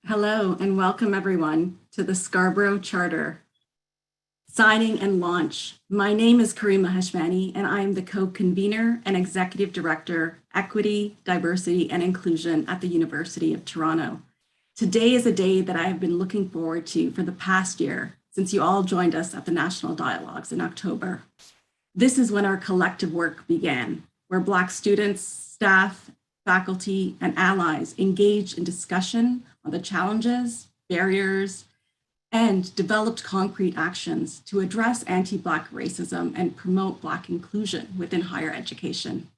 Hello and welcome everyone to the Scarborough Charter signing and launch. My name is Karima Hashmani and I am the Co-Convener and Executive Director, Equity, Diversity and Inclusion at the University of Toronto. Today is a day that I have been looking forward to for the past year since you all joined us at the National Dialogues in October. This is when our collective work began, where Black students, staff, faculty, and allies engaged in discussion on the challenges, barriers, and developed concrete actions to address anti-Black racism and promote Black inclusion within higher education.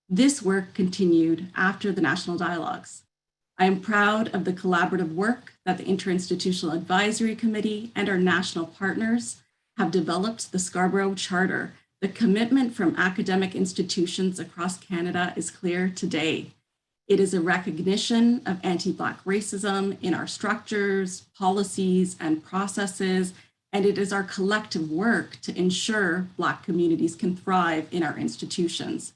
This work continued after the National Dialogues. I am proud of the collaborative work that the Interinstitutional Advisory Committee and our national partners have developed the Scarborough Charter. The commitment from academic institutions across Canada is clear today. It is a recognition of anti-Black racism in our structures, policies, and processes, and it is our collective work to ensure Black communities can thrive in our institutions.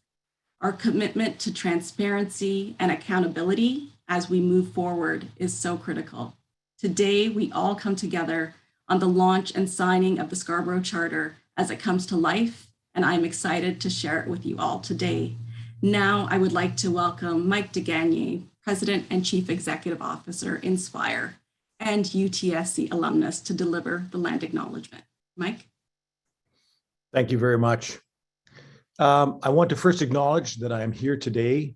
Our commitment to transparency and accountability as we move forward is so critical. Today, we all come together on the launch and signing of the Scarborough Charter as it comes to life, and I'm excited to share it with you all today. Now, I would like to welcome Mike DeGagné, President and Chief Executive Officer, Indspire, and UTSC Alumnus to deliver the land acknowledgement. Mike? Thank you very much. I want to first acknowledge that I am here today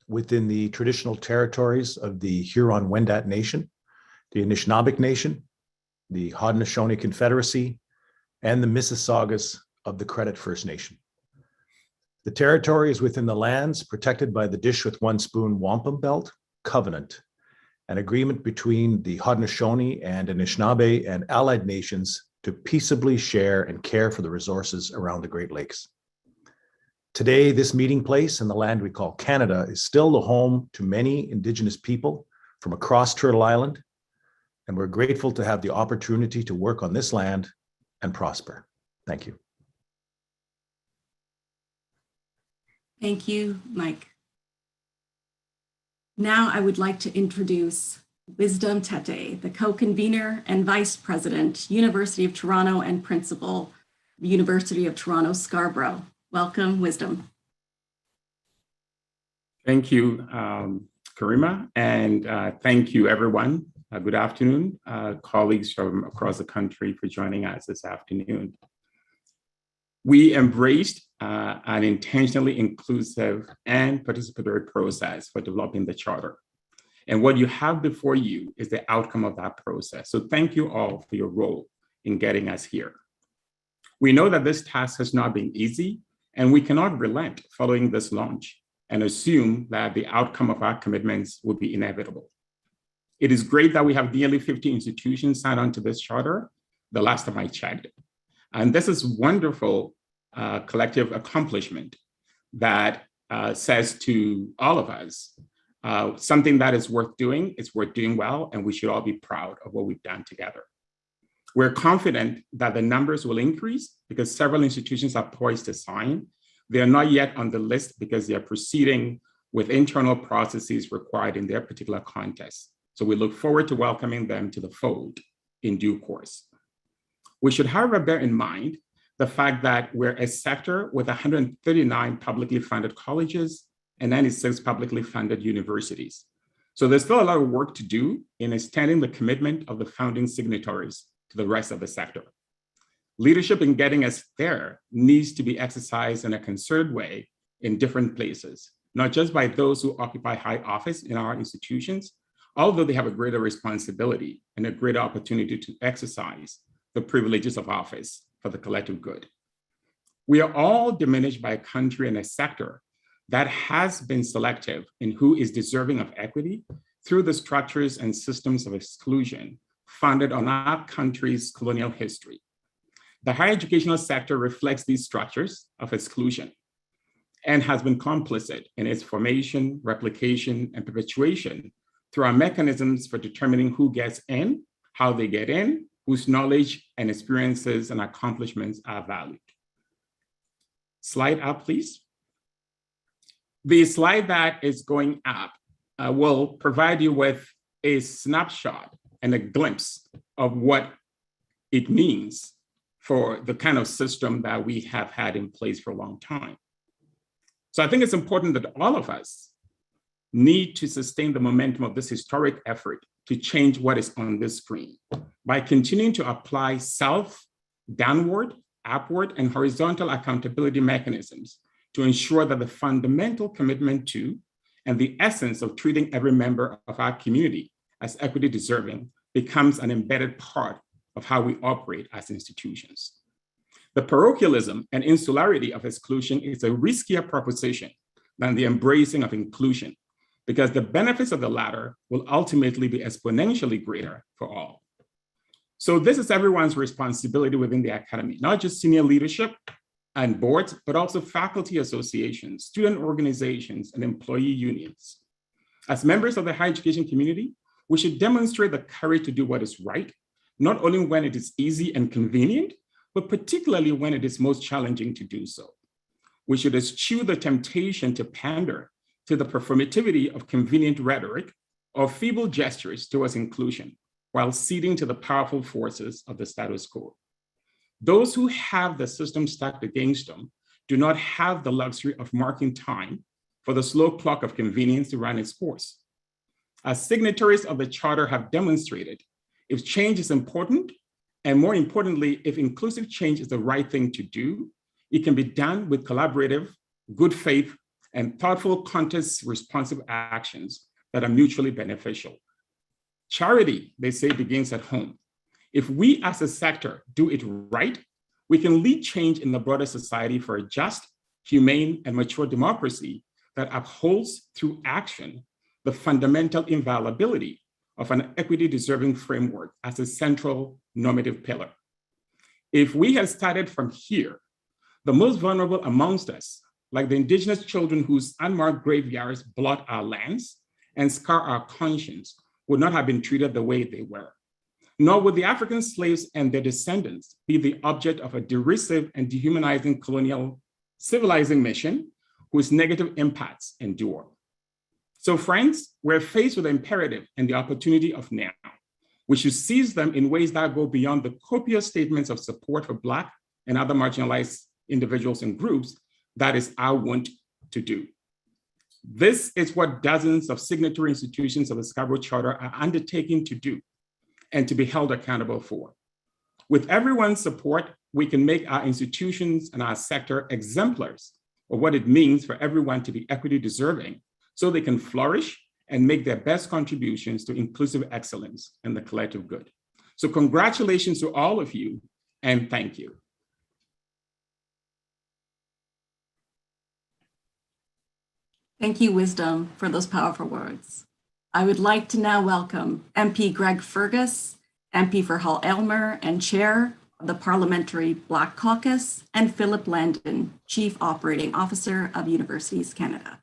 within the traditional territories of the Huron-Wendat Nation, the Anishinaabeg Nation, the Haudenosaunee Confederacy, and the Mississaugas of the Credit First Nation. The territory is within the lands protected by the Dish with One Spoon Wampum Belt Covenant, an agreement between the Haudenosaunee and Anishinaabe and allied nations to peaceably share and care for the resources around the Great Lakes. Today, this meeting place in the land we call Canada is still the home to many Indigenous people from across Turtle Island, and we're grateful to have the opportunity to work on this land and prosper. Thank you. Thank you, Mike. Now I would like to introduce Wisdom Tettey, the Co-Convener and Vice President, University of Toronto and Principal, University of Toronto, Scarborough. Welcome, Wisdom. Thank you, Karima, and thank you, everyone. Good afternoon, colleagues from across the country for joining us this afternoon. We embraced an intentionally inclusive and participatory process for developing the Charter. And what you have before you is the outcome of that process. So thank you all for your role in getting us here. We know that this task has not been easy, and we cannot relent following this launch and assume that the outcome of our commitments will be inevitable. It is great that we have nearly 50 institutions signed on to this Charter, the last time I checked. And this is wonderful collective accomplishment that says to all of us, something that is worth doing, it's worth doing well, and we should all be proud of what we've done together. We're confident that the numbers will increase because several institutions are poised to sign. They are not yet on the list because they are proceeding with internal processes required in their particular context. So we look forward to welcoming them to the fold in due course. We should, however, bear in mind the fact that we're a sector with 139 publicly funded colleges and 96 publicly funded universities. So there's still a lot of work to do in extending the commitment of the founding signatories to the rest of the sector. Leadership in getting us there needs to be exercised in a concerted way in different places, not just by those who occupy high office in our institutions, although they have a greater responsibility and a greater opportunity to exercise the privileges of office for the collective good. We are all diminished by a country and a sector that has been selective in who is deserving of equity through the structures and systems of exclusion founded on our country's colonial history. The higher educational sector reflects these structures of exclusion and has been complicit in its formation, replication, and perpetuation through our mechanisms for determining who gets in, how they get in, whose knowledge and experiences and accomplishments are valued. Slide up, please. The slide that is going up will provide you with a snapshot and a glimpse of what it means for the kind of system that we have had in place for a long time. So I think it's important that all of us need to sustain the momentum of this historic effort to change what is on this screen by continuing to apply downward, upward, and horizontal accountability mechanisms to ensure that the fundamental commitment to and the essence of treating every member of our community as equity deserving becomes an embedded part of how we operate as institutions. The parochialism and insularity of exclusion is a riskier proposition than the embracing of inclusion, because the benefits of the latter will ultimately be exponentially greater for all. So this is everyone's responsibility within the academy, not just senior leadership and boards, but also faculty associations, student organizations, and employee unions. As members of the higher education community, we should demonstrate the courage to do what is right, not only when it is easy and convenient, but particularly when it is most challenging to do so. We should eschew the temptation to pander to the performativity of convenient rhetoric or feeble gestures towards inclusion, while ceding to the powerful forces of the status quo. Those who have the system stacked against them do not have the luxury of marking time for the slow clock of convenience to run its course. As signatories of the Charter have demonstrated, if change is important, and more importantly, if inclusive change is the right thing to do, it can be done with collaborative, good faith, and thoughtful, context-responsive actions that are mutually beneficial. Charity, they say, begins at home. If we as a sector do it right, we can lead change in the broader society for a just, humane, and mature democracy that upholds through action the fundamental inviolability of an equity-deserving framework as a central normative pillar. If we had started from here, the most vulnerable amongst us, like the indigenous children whose unmarked graveyards blot our lands and scar our conscience, would not have been treated the way they were. Nor would the African slaves and their descendants be the object of a derisive and dehumanizing colonial civilizing mission whose negative impacts endure. So friends, we're faced with the imperative and the opportunity of now. We should seize them in ways that go beyond the copious statements of support for Black and other marginalized individuals and groups that is our want to do. This is what dozens of signatory institutions of the Scarborough Charter are undertaking to do and to be held accountable for. With everyone's support, we can make our institutions and our sector exemplars of what it means for everyone to be equity deserving so they can flourish and make their best contributions to inclusive excellence and the collective good. So congratulations to all of you, and thank you. Thank you, Wisdom, for those powerful words. I would like to now welcome MP Greg Fergus, MP for Hull-Aylmer and Chair of the Parliamentary Black Caucus, and Philip Landon, Chief Operating Officer of Universities Canada.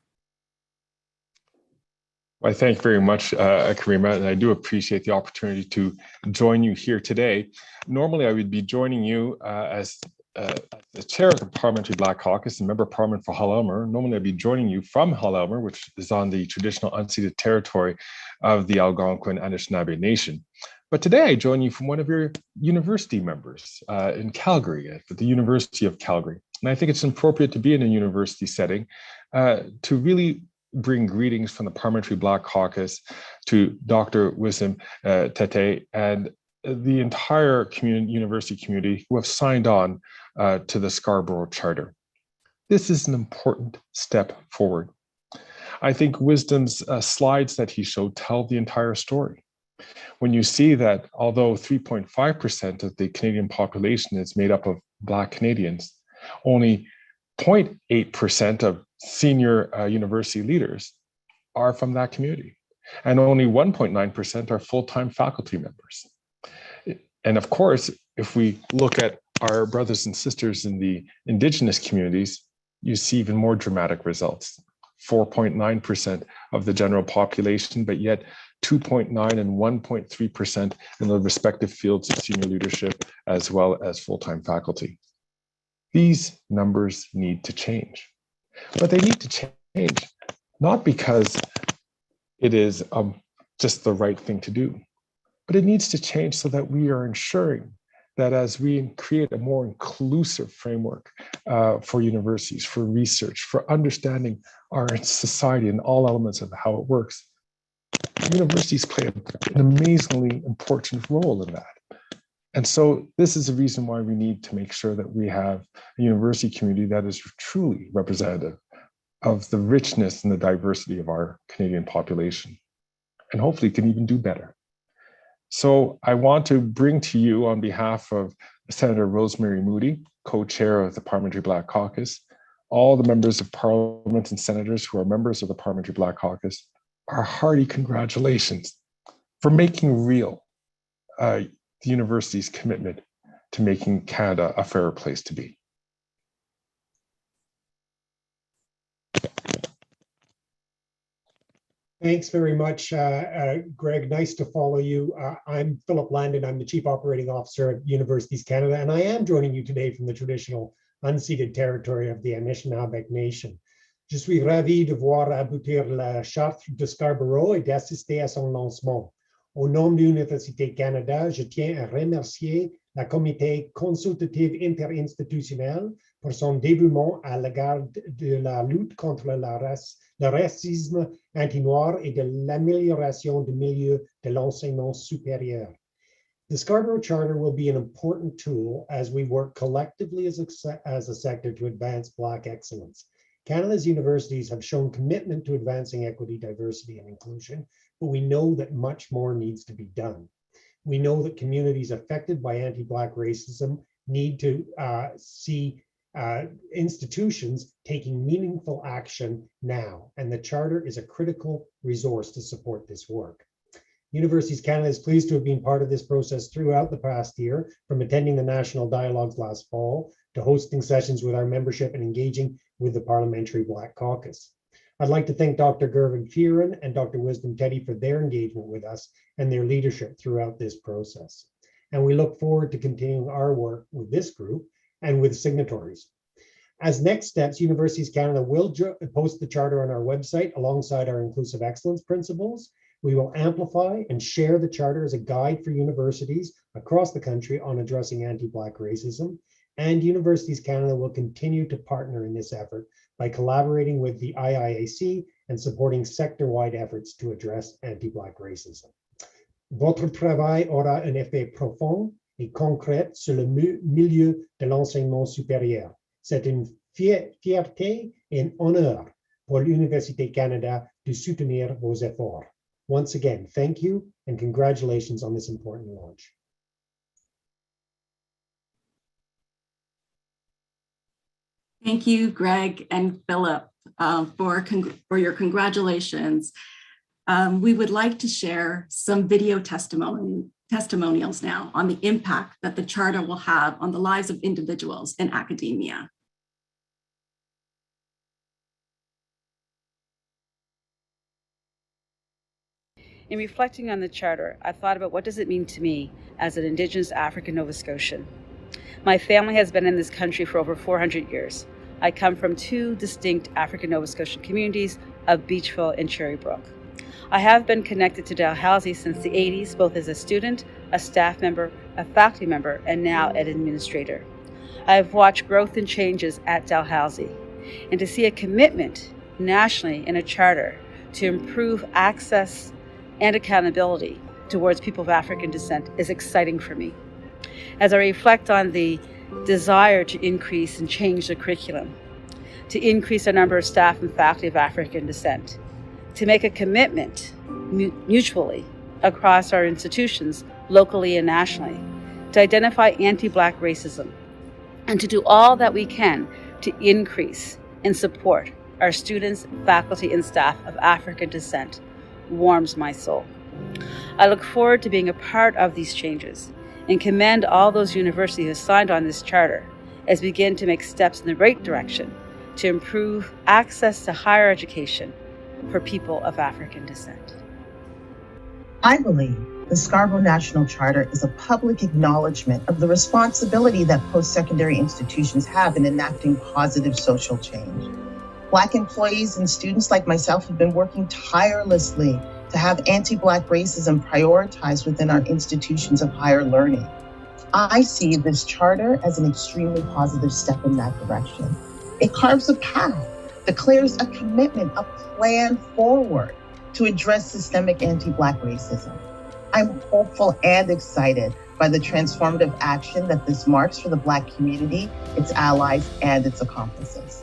Well, thank you very much, Karima, and I do appreciate the opportunity to join you here today. Normally, I would be joining you as the chair of the Parliamentary Black Caucus and member of Parliament for Hull-Aylmer. Normally, I'd be joining you from Hull-Aylmer, which is on the traditional unceded territory of the Algonquin and Anishinaabe Nation. But today, I join you from one of your university members in Calgary, at the University of Calgary. And I think it's appropriate to be in a university setting to really bring greetings from the Parliamentary Black Caucus to Dr. Wisdom Tettey and the entire university community who have signed on to the Scarborough Charter. This is an important step forward. I think Wisdom's slides that he showed tell the entire story. When you see that although 3.5% of the Canadian population is made up of Black Canadians, only 0.8% of senior university leaders are from that community, and only 1.9% are full-time faculty members. And of course, if we look at our brothers and sisters in the Indigenous communities, you see even more dramatic results. 4.9% of the general population, but yet 2.9 and 1.3% in the respective fields of senior leadership, as well as full-time faculty. These numbers need to change. But they need to change not because it is just the right thing to do. But it needs to change so that we are ensuring that as we create a more inclusive framework for universities, for research, for understanding our society and all elements of how it works, universities play an amazingly important role in that. And so this is the reason why we need to make sure that we have a university community that is truly representative of the richness and the diversity of our Canadian population, and hopefully can even do better. So I want to bring to you, on behalf of Senator Rosemary Moody, co-chair of the Parliamentary Black Caucus, all the members of Parliament and senators who are members of the Parliamentary Black Caucus, our hearty congratulations for making real the university's commitment to making Canada a fairer place to be. Thanks very much, Greg. Nice to follow you. I'm Philip Landon. I'm the Chief Operating Officer at Universities Canada, and I am joining you today from the traditional unceded territory of the Anishinaabe Nation. Je suis ravi de voir aboutir la charte de Scarborough et d'assister à son lancement. Au nom de l'Université Canada, je tiens à remercier la Comité consultative interinstitutionnelle pour son dévouement à l'égard de la lutte contre le racisme anti-noir et de l'amélioration du milieu de l'enseignement supérieur. The Scarborough Charter will be an important tool as we work collectively as a sector to advance Black excellence. Canada's universities have shown commitment to advancing equity, diversity, and inclusion, but we know that much more needs to be done. We know that communities affected by anti-Black racism need to see institutions taking meaningful action now, and the Charter is a critical resource to support this work. Universities Canada is pleased to have been part of this process throughout the past year, from attending the National Dialogues last fall to hosting sessions with our membership and engaging with the Parliamentary Black Caucus. I'd like to thank Dr. Gervin Fearon and Dr. Wisdom Tettey for their engagement with us and their leadership throughout this process. And we look forward to continuing our work with this group and with signatories. As next steps, Universities Canada will post the Charter on our website alongside our inclusive excellence principles. We will amplify and share the Charter as a guide for universities across the country on addressing anti-Black racism. And Universities Canada will continue to partner in this effort by collaborating with the IIAC and supporting sector-wide efforts to address anti-Black racism. Votre travail aura un effet profond et concret sur le milieu de l'enseignement supérieur. C'est une fierté et un honneur pour l'Université Canada de soutenir vos efforts. Once again, thank you and congratulations on this important launch. Thank you, Greg and Philip, for your congratulations. We would like to share some video testimonials now on the impact that the Charter will have on the lives of individuals in academia. In reflecting on the Charter, I thought about what does it mean to me as an Indigenous African Nova Scotian. My family has been in this country for over 400 years. I come from two distinct African Nova Scotian communities of Beachville and Cherrybrook. I have been connected to Dalhousie since the 80s, both as a student, a staff member, a faculty member, and now an administrator. I have watched growth and changes at Dalhousie, and to see a commitment nationally in a charter to improve access and accountability towards people of African descent is exciting for me. As I reflect on the desire to increase and change the curriculum, to increase the number of staff and faculty of African descent, to make a commitment mutually across our institutions, locally and nationally, to identify anti-Black racism, and to do all that we can to increase and support our students, faculty, and staff of African descent warms my soul. I look forward to being a part of these changes and commend all those universities who signed on this charter as we begin to make steps in the right direction to improve access to higher education for people of African descent. I believe the Scarborough National Charter is a public acknowledgement of the responsibility that post-secondary institutions have in enacting positive social change. Black employees and students like myself have been working tirelessly to have anti-Black racism prioritized within our institutions of higher learning. I see this charter as an extremely positive step in that direction. It carves a path, declares a commitment, a plan forward to address systemic anti-Black racism. I'm hopeful and excited by the transformative action that this marks for the Black community, its allies, and its accomplices.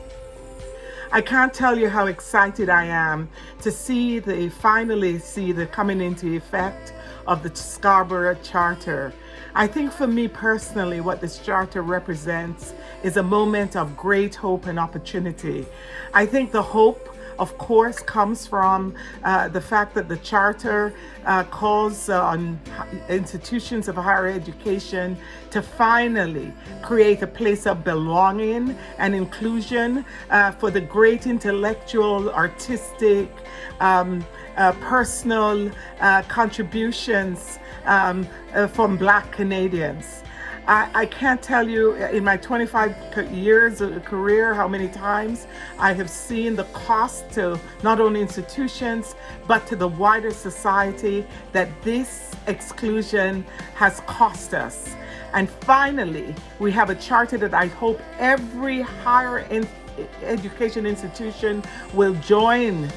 I can't tell you how excited I am to finally see the coming into effect of the Scarborough Charter. I think for me personally, what this charter represents is a moment of great hope and opportunity. I think the hope, of course, comes from the fact that the charter calls on institutions of higher education to finally create a place of belonging and inclusion for the great intellectual, artistic, personal contributions from Black Canadians. I can't tell you in my 25 years of career how many times I have seen the cost to not only institutions but to the wider society that this exclusion has cost us. And finally, we have a charter that I hope every higher education institution will join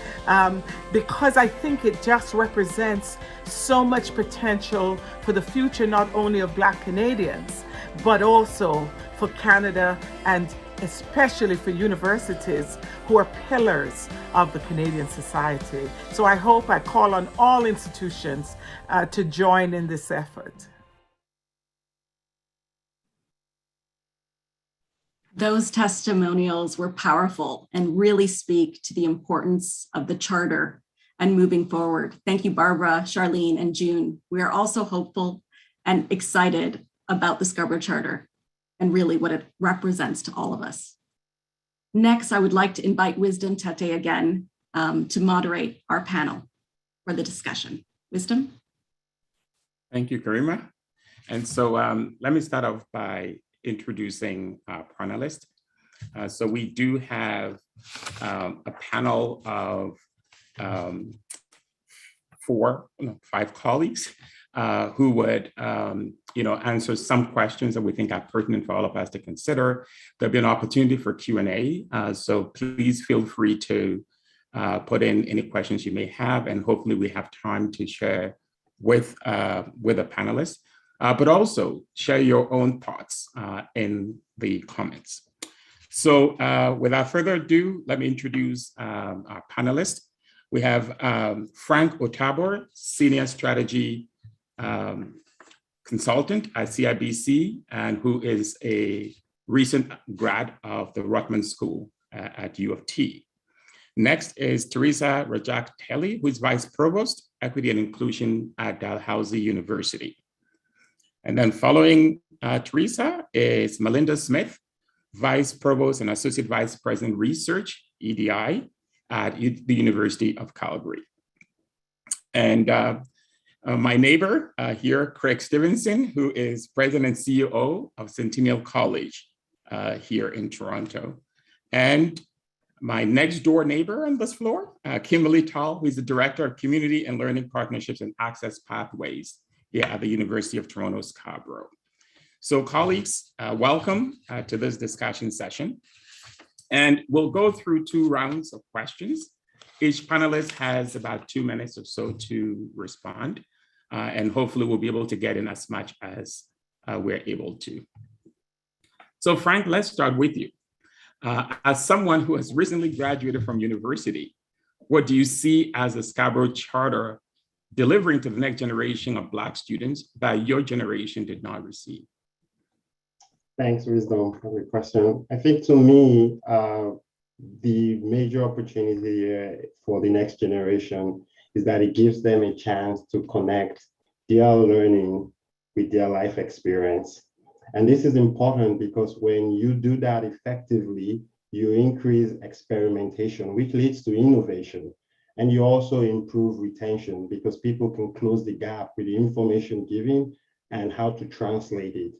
because I think it just represents so much potential for the future, not only of Black Canadians, but also for Canada and especially for universities who are pillars of the Canadian society. So I call on all institutions to join in this effort. Those testimonials were powerful and really speak to the importance of the charter and moving forward. Thank you, Barbara, Charlene, and June. We are also hopeful and excited about the Scarborough Charter and really what it represents to all of us. Next, I would like to invite Wisdom Tettey again to moderate our panel for the discussion. Wisdom? Thank you, Karima. And so let me start off by introducing our panelists. So we do have a panel of 5 colleagues who would answer some questions that we think are pertinent for all of us to consider. There'll be an opportunity for Q&A, so please feel free to put in any questions you may have, and hopefully we have time to share with the panelists. But also share your own thoughts in the comments. So without further ado, let me introduce our panelists. We have Frank Otabor, Senior Strategy Consultant at CIBC, and who is a recent grad of the Rutman School at U of T. Next is Teresa Rajak-Telly, who is Vice Provost, Equity and Inclusion at Dalhousie University. And then following Teresa is Melinda Smith, Vice Provost and Associate Vice President Research, EDI, at the University of Calgary. And my neighbor here, Craig Stevenson, who is President and CEO of Centennial College here in Toronto. And my next door neighbor on this floor, Kimberly Tall, who is the Director of Community and Learning Partnerships and Access Pathways here at the University of Toronto, Scarborough. So colleagues, welcome to this discussion session. And we'll go through 2 rounds of questions. Each panelist has about 2 minutes or so to respond. And hopefully we'll be able to get in as much as we're able to. So Frank, let's start with you. As someone who has recently graduated from university, what do you see as the Scarborough Charter delivering to the next generation of Black students that your generation did not receive? Thanks, Wisdom, for the question. I think to me, the major opportunity for the next generation is that it gives them a chance to connect their learning with their life experience. And this is important because when you do that effectively, you increase experimentation, which leads to innovation. And you also improve retention because people can close the gap with the information given and how to translate it.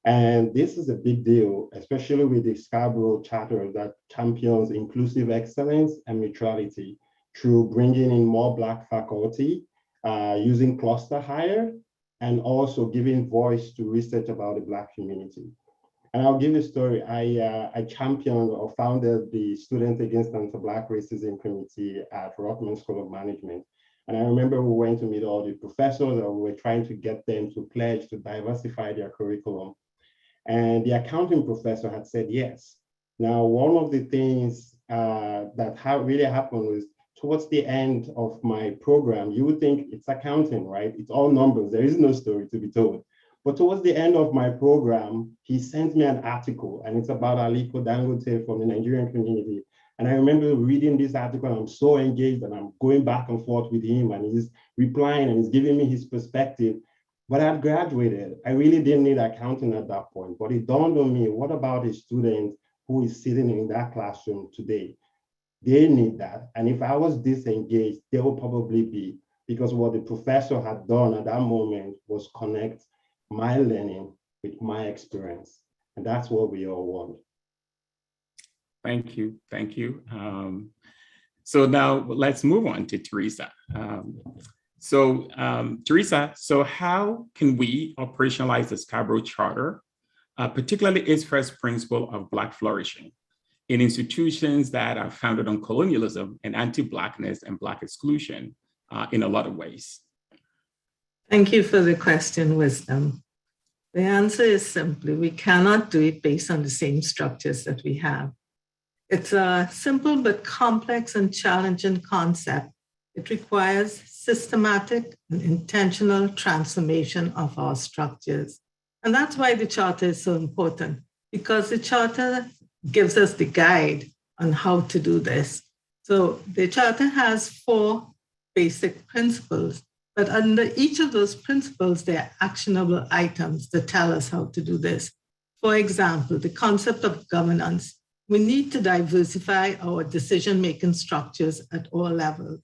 And this is a big deal, especially with the Scarborough Charter that champions inclusive excellence and neutrality. through bringing in more Black faculty, using cluster hire, and also giving voice to research about the Black community. And I'll give you a story. I championed or founded the Students Against Anti-Black Racism Committee at Rockman School of Management. And I remember we went to meet all the professors and we were trying to get them to pledge to diversify their curriculum. And the accounting professor had said yes. Now, one of the things that really happened was towards the end of my program, you would think it's accounting, right? It's all numbers. There is no story to be told. But towards the end of my program, he sent me an article, and it's about Aliko Dangote from the Nigerian community. And I remember reading this article, and I'm so engaged, and I'm going back and forth with him, and he's replying, and he's giving me his perspective. But I had graduated. I really didn't need accounting at that point. But it dawned on me, what about a student who is sitting in that classroom today? They need that. And if I was disengaged, they will probably be, because what the professor had done at that moment was connect my learning with my experience. And that's what we all want. Thank you. Thank you. So now let's move on to Teresa. Teresa, so how can we operationalize the Scarborough Charter, particularly its first principle of Black flourishing, in institutions that are founded on colonialism and anti-Blackness and Black exclusion in a lot of ways? Thank you for the question, Wisdom. The answer is simply, we cannot do it based on the same structures that we have. It's a simple but complex and challenging concept. It requires systematic and intentional transformation of our structures. And that's why the Charter is so important, because the Charter gives us the guide on how to do this. So the Charter has 4 basic principles, but under each of those principles, there are actionable items that tell us how to do this. For example, the concept of governance. We need to diversify our decision-making structures at all levels.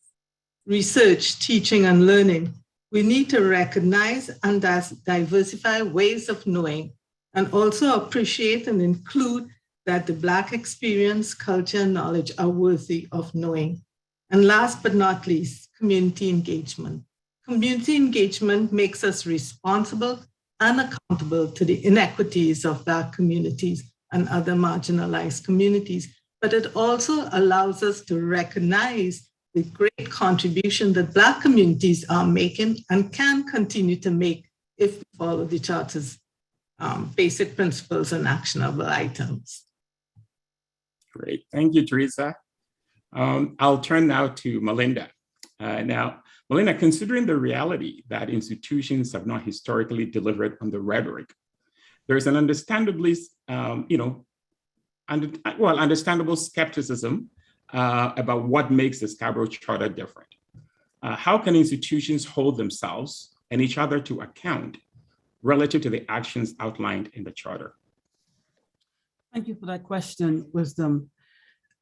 Research, teaching, and learning. We need to recognize and diversify ways of knowing, and also appreciate and include that the Black experience, culture, and knowledge are worthy of knowing. And last but not least, community engagement. Community engagement makes us responsible and accountable to the inequities of Black communities and other marginalized communities, but it also allows us to recognize the great contribution that Black communities are making and can continue to make if we follow the Charter's basic principles and actionable items. Great, thank you, Teresa. I'll turn now to Melinda. Now, Melinda, considering the reality that institutions have not historically delivered on the rhetoric, there's an understandably, understandable skepticism about what makes the Scarborough Charter different. How can institutions hold themselves and each other to account relative to the actions outlined in the Charter? Thank you for that question, Wisdom.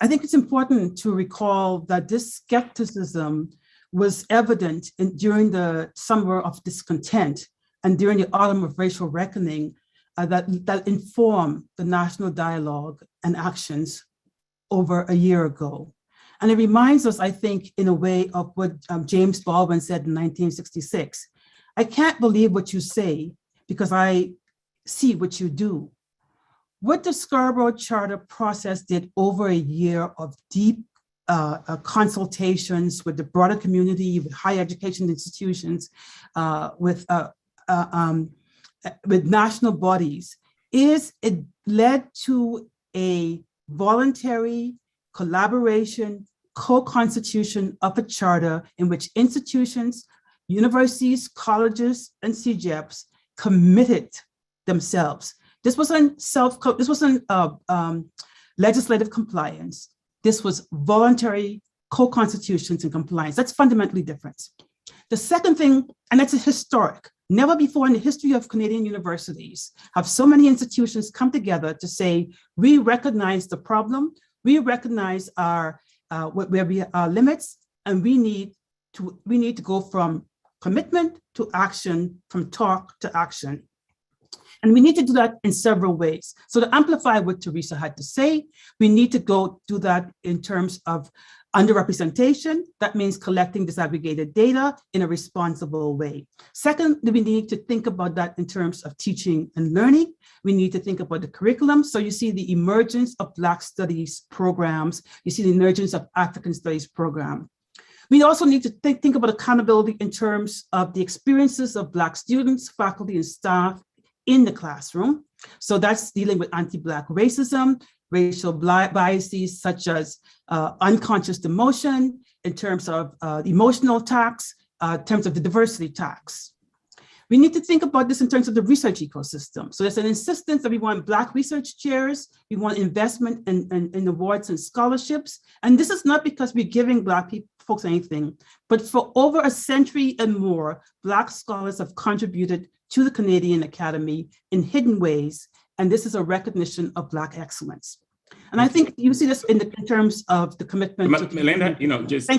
I think it's important to recall that this skepticism was evident during the summer of discontent and during the autumn of racial reckoning that informed the national dialogue and actions over a year ago. And it reminds us, I think, in a way of what James Baldwin said in 1966. I can't believe what you say because I see what you do. What the Scarborough Charter process did over a year of deep consultations with the broader community, with higher education institutions, with national bodies, it led to a voluntary collaboration, co-constitution of a charter in which institutions, universities, colleges, and CGEPs committed themselves. This wasn't legislative compliance. This was voluntary co-constitutions and compliance. That's fundamentally different. The second thing, and that's historic, never before in the history of Canadian universities have so many institutions come together to say, we recognize the problem, we recognize our limits, and we need to go from commitment to action, from talk to action. And we need to do that in several ways. So to amplify what Teresa had to say, we need to go do that in terms of underrepresentation. That means collecting disaggregated data in a responsible way. Second, we need to think about that in terms of teaching and learning. We need to think about the curriculum. So you see the emergence of Black studies programs. You see the emergence of African studies program. We also need to think about accountability in terms of the experiences of Black students, faculty, and staff in the classroom. So that's dealing with anti-Black racism, racial biases such as unconscious demotion, in terms of emotional tax, in terms of the diversity tax. We need to think about this in terms of the research ecosystem. So there's an insistence that we want Black research chairs, we want investment in awards and scholarships. And this is not because we're giving Black folks anything, but for over a century and more, Black scholars have contributed to the Canadian Academy in hidden ways. And this is a recognition of Black excellence. And I think you see this in terms of the commitment. Melinda, just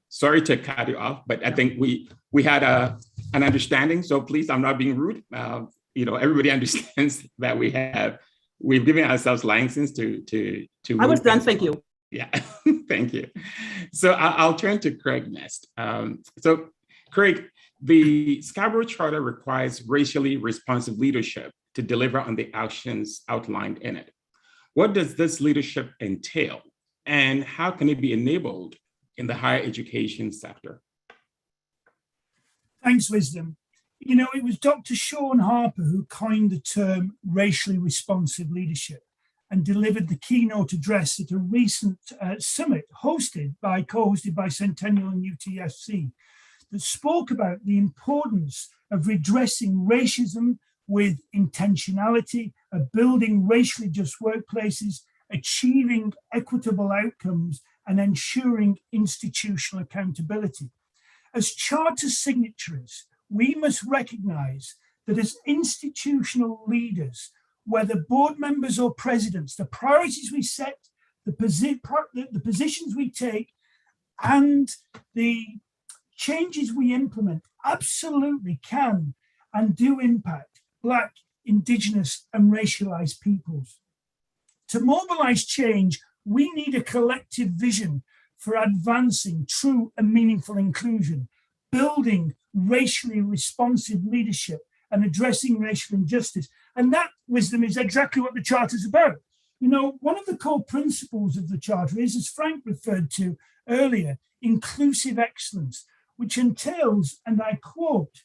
sorry to cut you off, but I think we had an understanding. So please, I'm not being rude. Everybody understands that we've given ourselves license to. I was done. Thank you. Yeah, thank you. So I'll turn to Craig next. So Craig, the Scarborough Charter requires racially responsive leadership to deliver on the actions outlined in it. What does this leadership entail, and how can it be enabled in the higher education sector? Thanks, Wisdom. It was Dr. Sean Harper who coined the term racially responsive leadership and delivered the keynote address at a recent summit co-hosted by Centennial and UTSC that spoke about the importance of redressing racism with intentionality, of building racially just workplaces, achieving equitable outcomes, and ensuring institutional accountability. As charter signatories, we must recognize that as institutional leaders, whether board members or presidents, the priorities we set, the positions we take, and the changes we implement absolutely can and do impact Black, Indigenous, and racialized peoples. To mobilize change, we need a collective vision for advancing true and meaningful inclusion, building racially responsive leadership, and addressing racial injustice. And that, Wisdom, is exactly what the Charter is about. One of the core principles of the Charter is, as Frank referred to earlier, inclusive excellence, which entails, and I quote,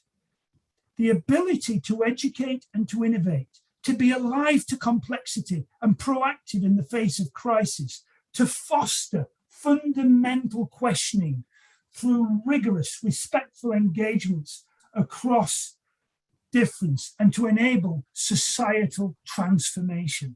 the ability to educate and to innovate, to be alive to complexity and proactive in the face of crisis, to foster fundamental questioning through rigorous, respectful engagements across difference, and to enable societal transformation.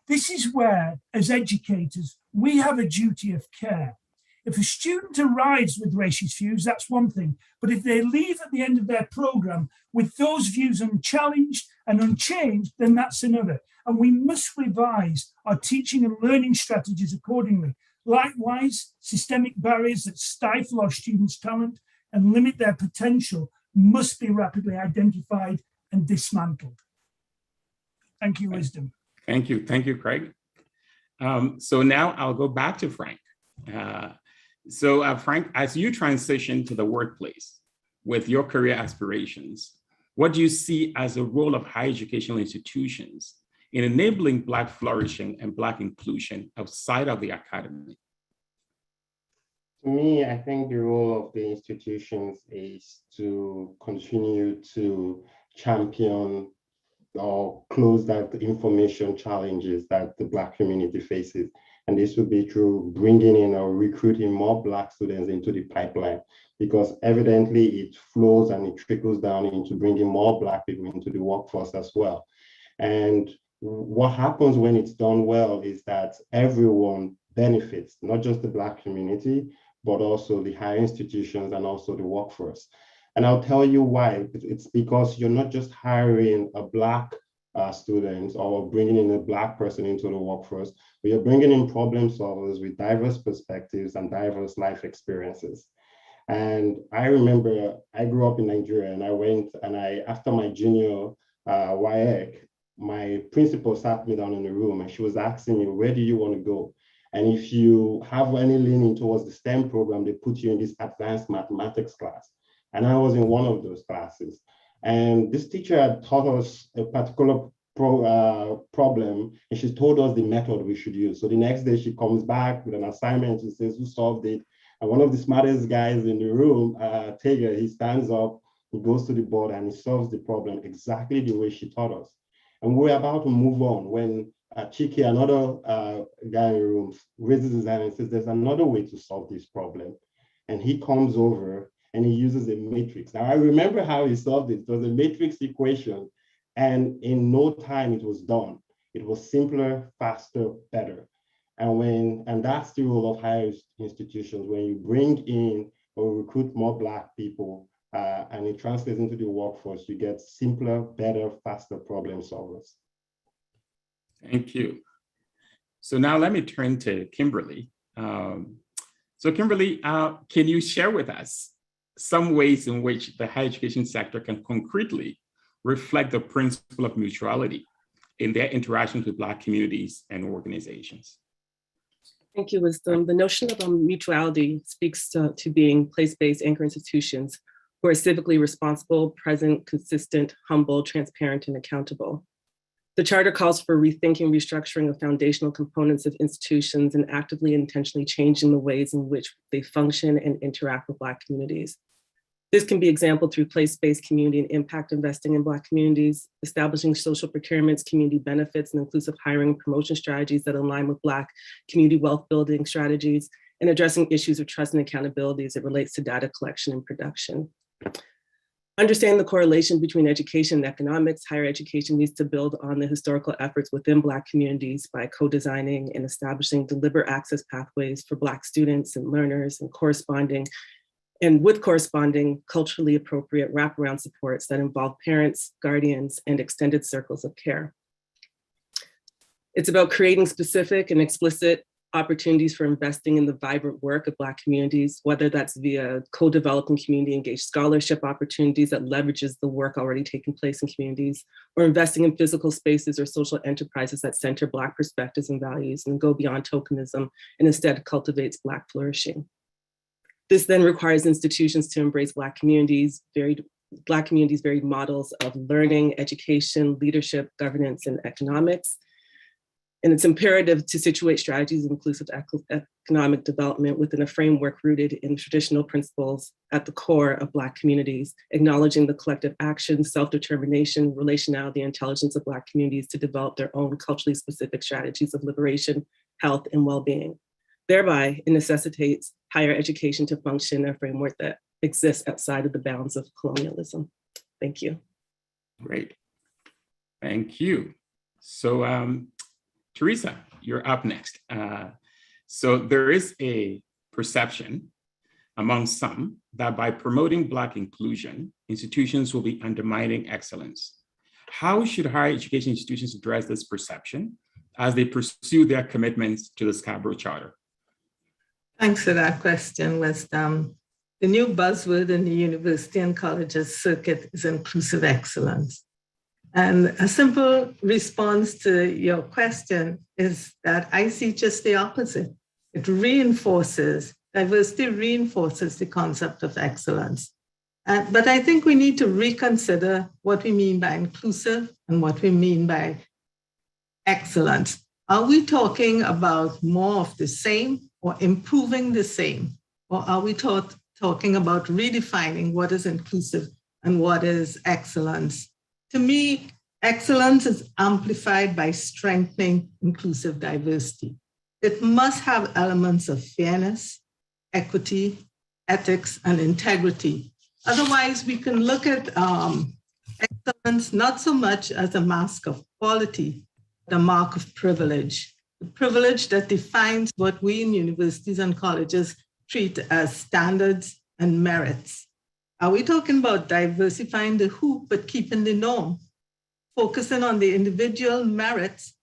This is where, as educators, we have a duty of care. If a student arrives with racist views, that's one thing. But if they leave at the end of their program with those views unchallenged and unchanged, then that's another. And we must revise our teaching and learning strategies accordingly. Likewise, systemic barriers that stifle our students' talent and limit their potential must be rapidly identified and dismantled. Thank you, Wisdom. Thank you, Craig. So now I'll go back to Frank. Frank, as you transition to the workplace with your career aspirations, what do you see as the role of higher educational institutions in enabling Black flourishing and Black inclusion outside of the academy? To me, I think the role of the institutions is to continue to champion or close that information challenges that the Black community faces. And this will be through bringing in or recruiting more Black students into the pipeline, because evidently it flows and it trickles down into bringing more Black people into the workforce as well. And what happens when it's done well is that everyone benefits, not just the Black community, but also the higher institutions and also the workforce. And I'll tell you why. It's because you're not just hiring a Black student or bringing in a Black person into the workforce, but you're bringing in problem solvers with diverse perspectives and diverse life experiences. And I remember I grew up in Nigeria, and I went and after my junior WAEC, my principal sat me down in the room and she was asking me, where do you want to go? And if you have any leaning towards the STEM program, they put you in this advanced mathematics class. And I was in one of those classes. And this teacher had taught us a particular problem, and she told us the method we should use. So the next day she comes back with an assignment. She says, who solved it? And one of the smartest guys in the room, Tettey, he stands up, he goes to the board and he solves the problem exactly the way she taught us. And we're about to move on when Chiki, another guy in the room, raises his hand and says, there's another way to solve this problem. And he comes over and he uses a matrix. Now, I remember how he solved it. It was a matrix equation. And in no time, it was done. It was simpler, faster, better. And that's the role of higher institutions. When you bring in or recruit more Black people and it translates into the workforce, you get simpler, better, faster problem solvers. Thank you. So now let me turn to Kimberly. So Kimberly, can you share with us some ways in which the higher education sector can concretely reflect the principle of mutuality in their interactions with Black communities and organizations? Thank you, Wisdom. The notion of mutuality speaks to being place-based anchor institutions who are civically responsible, present, consistent, humble, transparent, and accountable. The Charter calls for rethinking, restructuring of foundational components of institutions and actively and intentionally changing the ways in which they function and interact with Black communities. This can be exampled through place-based community and impact investing in Black communities, establishing social procurements, community benefits, and inclusive hiring and promotion strategies that align with Black community wealth building strategies, and addressing issues of trust and accountability as it relates to data collection and production. Understanding the correlation between education and economics, higher education needs to build on the historical efforts within Black communities by co-designing and establishing deliberate access pathways for Black students and learners and corresponding culturally appropriate wraparound supports that involve parents, guardians, and extended circles of care. It's about creating specific and explicit opportunities for investing in the vibrant work of Black communities, whether that's via co-developing community engaged scholarship opportunities that leverages the work already taking place in communities, or investing in physical spaces or social enterprises that center Black perspectives and values and go beyond tokenism and instead cultivates Black flourishing. This then requires institutions to embrace Black communities' varied models of learning, education, leadership, governance, and economics. And it's imperative to situate strategies of inclusive economic development within a framework rooted in traditional principles at the core of Black communities, acknowledging the collective action, self-determination, relationality, and intelligence of Black communities to develop their own culturally specific strategies of liberation, health, and well-being. Thereby, it necessitates higher education to function in a framework that exists outside of the bounds of colonialism. Thank you. Great. Thank you. So, Teresa, you're up next. So there is a perception among some that by promoting Black inclusion, institutions will be undermining excellence. How should higher education institutions address this perception as they pursue their commitments to the Scarborough Charter? Thanks for that question, Wisdom. The new buzzword in the university and colleges circuit is inclusive excellence. And a simple response to your question is that I see just the opposite. It reinforces, diversity reinforces the concept of excellence. But I think we need to reconsider what we mean by inclusive and what we mean by excellence. Are we talking about more of the same or improving the same? Or are we talking about redefining what is inclusive and what is excellence? To me, excellence is amplified by strengthening inclusive diversity. It must have elements of fairness, equity, ethics, and integrity. Otherwise, we can look at excellence not so much as a mask of quality, but a mark of privilege. The privilege that defines what we in universities and colleges treat as standards and merits. Are we talking about diversifying the who, but keeping the norm? Focusing on the individual merits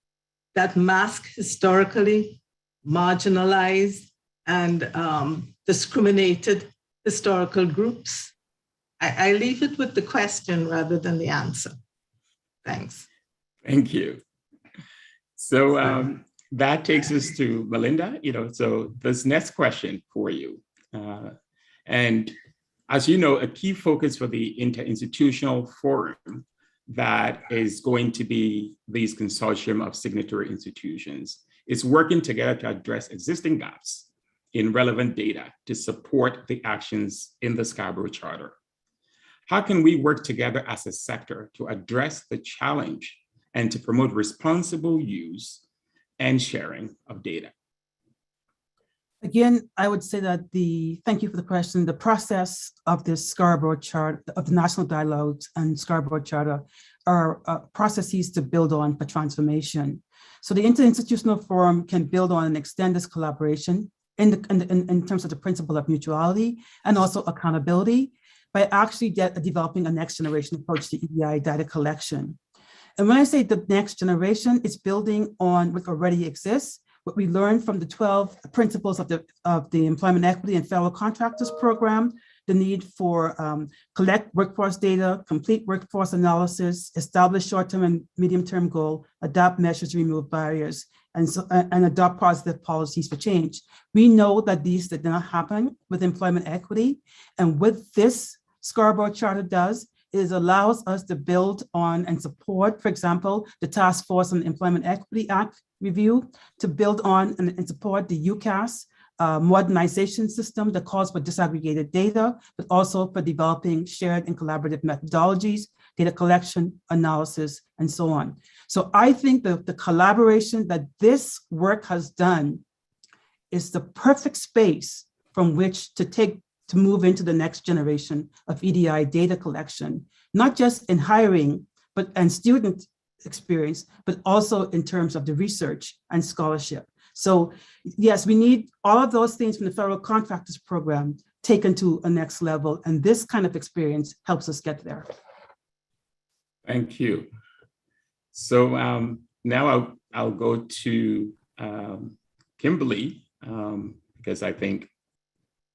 that mask historically marginalized and discriminated historical groups? I leave it with the question rather than the answer. Thanks. Thank you. So that takes us to Melinda. So this next question for you. And as you know, a key focus for the interinstitutional forum that is going to be these consortium of signatory institutions is working together to address existing gaps in relevant data to support the actions in the Scarborough Charter. How can we work together as a sector to address the challenge and to promote responsible use and sharing of data? Again, I would say that thank you for the question. The process of this Scarborough Charter, of the National Dialogues and Scarborough Charter, are processes to build on for transformation. So the Interinstitutional Forum can build on and extend this collaboration in terms of the principle of mutuality and also accountability by actually developing a next generation approach to EDI data collection. And when I say the next generation, it's building on what already exists, what we learned from the 12 principles of the Employment Equity and Federal Contractors Program, the need for collect workforce data, complete workforce analysis, establish short-term and medium-term goal, adopt measures to remove barriers, and adopt positive policies for change. We know that these did not happen with employment equity, and what this Scarborough Charter does is allows us to build on and support, for example, the Task Force on Employment Equity Act review, to build on and support the UCAS modernization system that calls for disaggregated data, but also for developing shared and collaborative methodologies, data collection, analysis, and so on. So I think that the collaboration that this work has done is the perfect space from which to move into the next generation of EDI data collection, not just in hiring and student experience, but also in terms of the research and scholarship. So yes, we need all of those things from the Federal Contractors Program taken to a next level, and this kind of experience helps us get there. Thank you. So now I'll go to Kimberly, because I think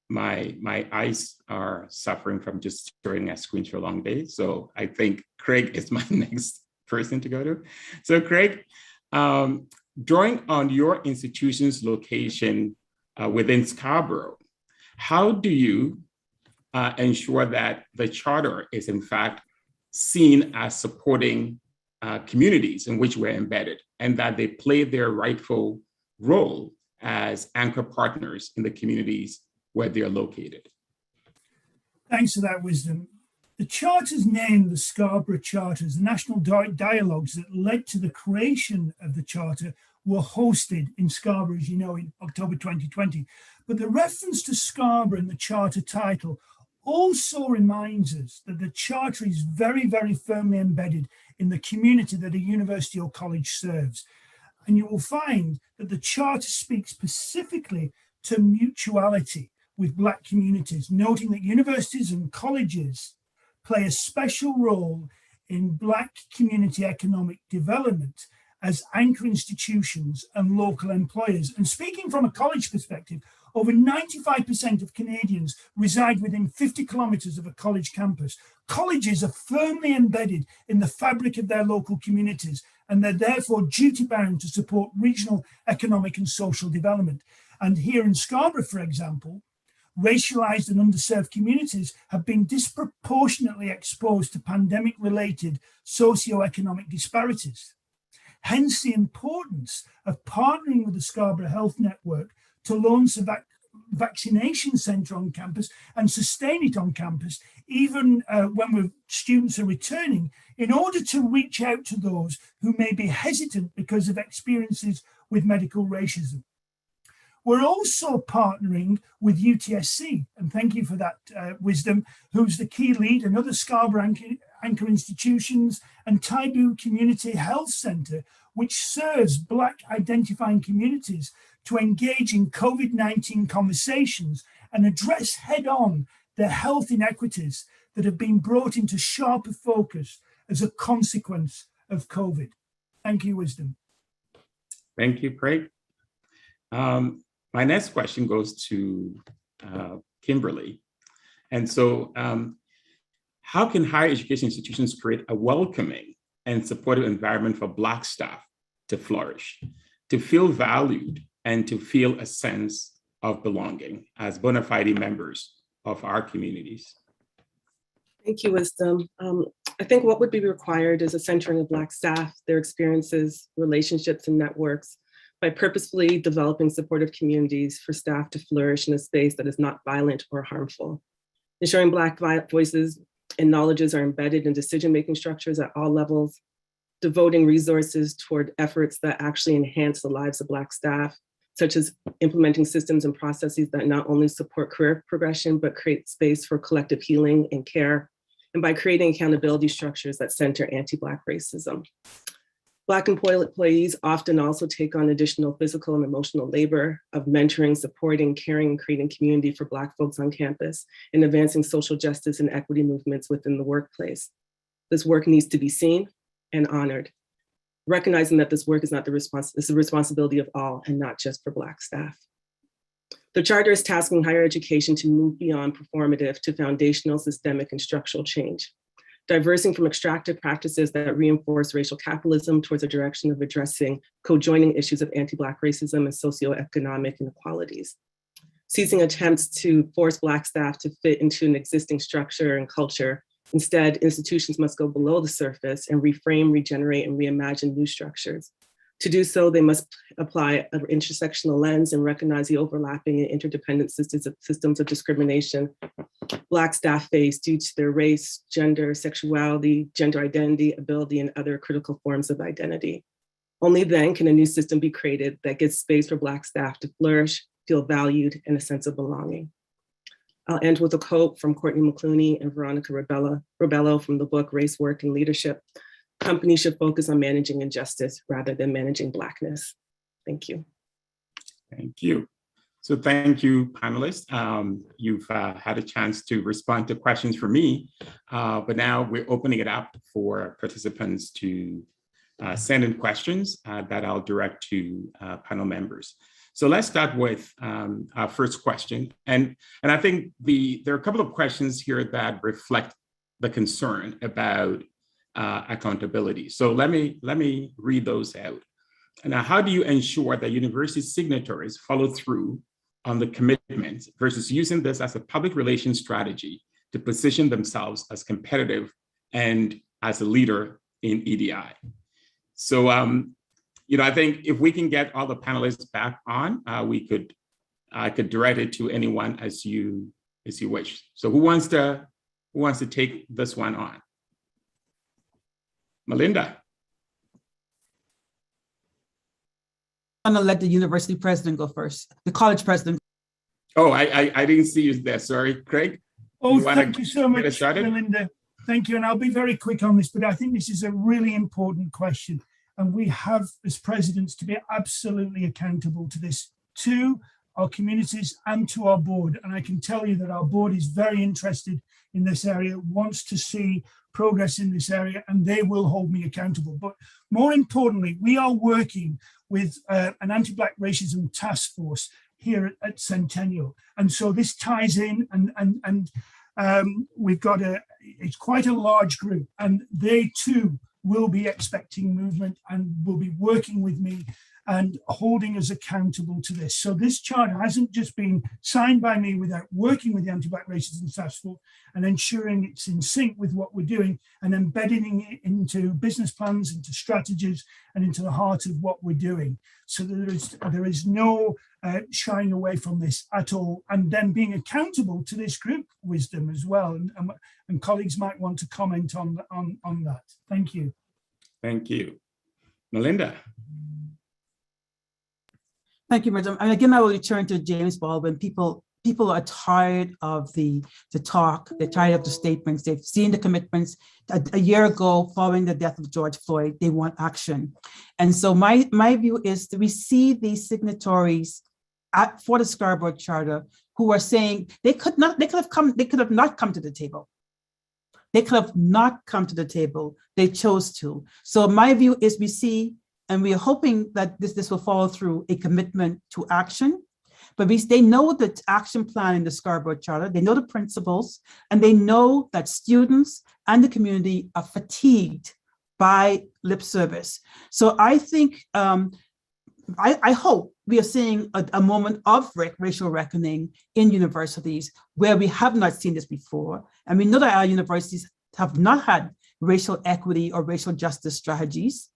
my eyes are suffering from just staring at screens for a long day. So I think Craig is my next person to go to. So Craig, drawing on your institution's location within Scarborough, how do you ensure that the charter is in fact seen as supporting communities in which we're embedded, and that they play their rightful role as anchor partners in the communities where they're located? Thanks for that wisdom. The Charter's name, the Scarborough Charters, the national dialogues that led to the creation of the Charter were hosted in Scarborough, as you know, in October 2020. But the reference to Scarborough in the Charter title also reminds us that the Charter is very, very firmly embedded in the community that a university or college serves. And you will find that the Charter speaks specifically to mutuality with Black communities, noting that universities and colleges play a special role in Black community economic development as anchor institutions and local employers. And speaking from a college perspective, over 95% of Canadians reside within 50 kilometres of a college campus. Colleges are firmly embedded in the fabric of their local communities, and they're therefore duty-bound to support regional economic and social development. And here in Scarborough, for example, racialized and underserved communities have been disproportionately exposed to pandemic-related socioeconomic disparities. Hence the importance of partnering with the Scarborough Health Network to launch a vaccination centre on campus and sustain it on campus, even when students are returning, in order to reach out to those who may be hesitant because of experiences with medical racism. We're also partnering with UTSC, and thank you for that wisdom, who's the key lead, and other Scarborough anchor institutions, and Taibu Community Health Centre, which serves Black identifying communities to engage in COVID-19 conversations and address head-on the health inequities that have been brought into sharper focus as a consequence of COVID. Thank you, wisdom. Thank you, Craig. My next question goes to Kimberly. And so how can higher education institutions create a welcoming and supportive environment for Black staff to flourish, to feel valued, and to feel a sense of belonging as bona fide members of our communities. Thank you, Wisdom. I think what would be required is a centering of Black staff, their experiences, relationships, and networks by purposefully developing supportive communities for staff to flourish in a space that is not violent or harmful. Ensuring Black voices and knowledges are embedded in decision-making structures at all levels, devoting resources toward efforts that actually enhance the lives of Black staff, such as implementing systems and processes that not only support career progression, but create space for collective healing and care, and by creating accountability structures that center anti-Black racism. Black employees often also take on additional physical and emotional labor of mentoring, supporting, caring, and creating community for Black folks on campus and advancing social justice and equity movements within the workplace. This work needs to be seen and honored, recognizing that this work is not it's the responsibility of all and not just for Black staff. The Charter is tasking higher education to move beyond performative to foundational, systemic, and structural change, diversing from extractive practices that reinforce racial capitalism towards a direction of addressing co-joining issues of anti-Black racism and socioeconomic inequalities, ceasing attempts to force Black staff to fit into an existing structure and culture. Instead, institutions must go below the surface and reframe, regenerate, and reimagine new structures. To do so, they must apply an intersectional lens and recognize the overlapping and interdependent systems of discrimination Black staff face due to their race, gender, sexuality, gender identity, ability, and other critical forms of identity. Only then can a new system be created that gives space for Black staff to flourish, feel valued, and a sense of belonging. I'll end with a quote from Courtney McClooney and Veronica Rebello from the book Race, Work, and Leadership. Companies should focus on managing injustice rather than managing Blackness. Thank you. Thank you. So thank you, panelists. You've had a chance to respond to questions from me, but now we're opening it up for participants to send in questions that I'll direct to panel members. So let's start with our first question. And I think there are a couple of questions here that reflect the concern about accountability. So let me read those out. Now, how do you ensure that university signatories follow through on the commitments versus using this as a public relations strategy to position themselves as competitive and as a leader in EDI? So, I think if we can get all the panelists back on, I could direct it to anyone as you wish. So who wants to take this one on? Melinda. I'm gonna let the university president go first, the college president. Oh, I didn't see you there, sorry. Craig? Oh, thank you so much, Melinda. Thank you, and I'll be very quick on this, but I think this is a really important question. And we have, as presidents, to be absolutely accountable to this, to our communities and to our board. And I can tell you that our board is very interested in this area, wants to see progress in this area, and they will hold me accountable. But more importantly, we are working with an anti-Black racism task force here at Centennial. And so this ties in, and we've got it's quite a large group, and they too will be expecting movement and will be working with me and holding us accountable to this. So this charter hasn't just been signed by me without working with the Anti-Black Racism Task Force and ensuring it's in sync with what we're doing and embedding it into business plans, into strategies, and into the heart of what we're doing. So there is no shying away from this at all, and then being accountable to this group wisdom as well. And colleagues might want to comment on that. Thank you. Thank you. Melinda. Thank you, Madam. And again, I will return to James Baldwin. People are tired of the talk. They're tired of the statements. They've seen the commitments. A year ago, following the death of George Floyd, they want action. And so my view is that we see these signatories for the Scarborough Charter who are saying they could not come to the table. They could have not come to the table. They chose to. So my view is we see, and we are hoping that this will follow through, a commitment to action. But they know the action plan in the Scarborough Charter, they know the principles, and they know that students and the community are fatigued by lip service. So I think, I hope we are seeing a moment of racial reckoning in universities where we have not seen this before. And we know that our universities have not had racial equity or racial justice strategies.